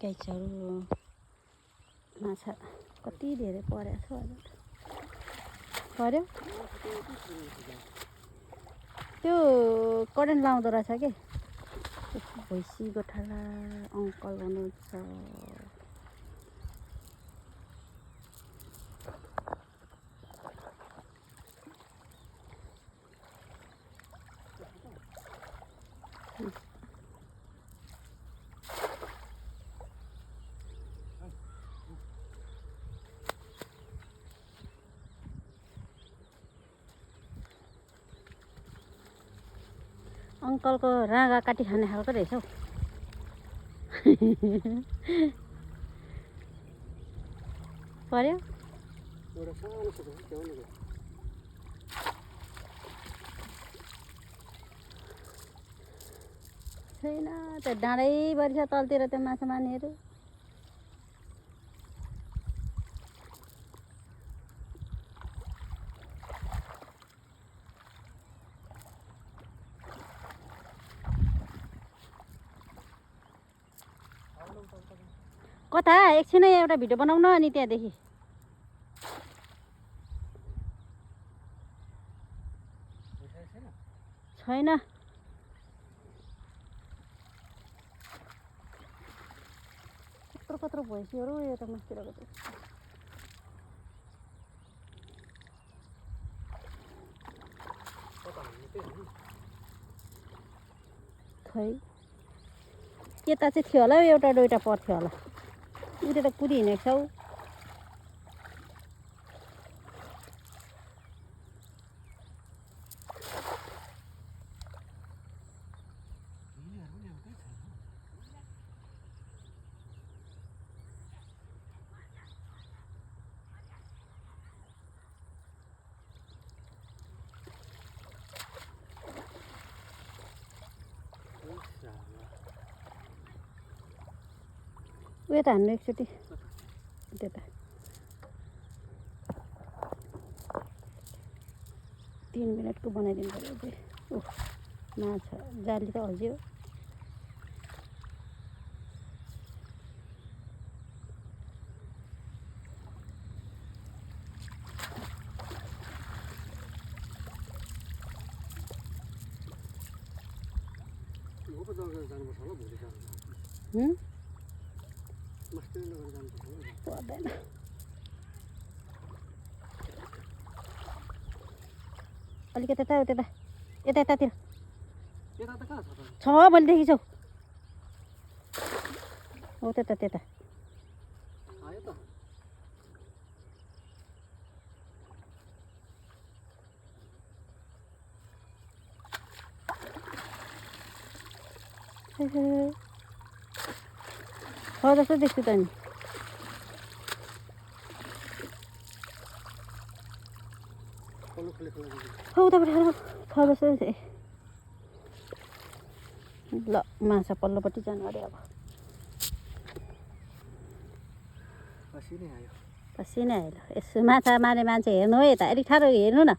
कैचहरू माछा कति धेरै परेको छ पर्यो त्यो करेन्ट लाउँदो रहेछ कि भैँसी गोठाला अङ्कल हुनुहुन्छ अङ्कलको राँगा काटी खाने खालको रहेछ हौ पर्यो छैन त्यो डाँडैभरि छ तलतिर त्यो माछा मार्नेहरू कता एकछिनै एउटा भिडियो बनाउन अनि त्यहाँदेखि छैन कत्रो कत्रो भैँसीहरू यता मासतिरको चाहिँ खै यता चाहिँ थियो होला एउटा दुईटा पर्थ्यो होला उता त कुदी हिँडेको छौ उयो त हान्नु एकचोटि त्यता 3 मिनटको बनाइदिनु पर्यो चाहिँ ओह माछा जाली त हल्झ्यो पर्दैन अलिकति यता यता यता यतातिर छ भनेदेखि छौ हो त्यता त्यता हो जस्तो देख्छु त नि हो उतापट्टि छ जस्तो चाहिँ ल माछा पल्लोपट्टि जानु अरे अब पसिनै आयो यसो माछा मार्ने मान्छे हेर्नु है यता अलिक टाढो हेर्नु न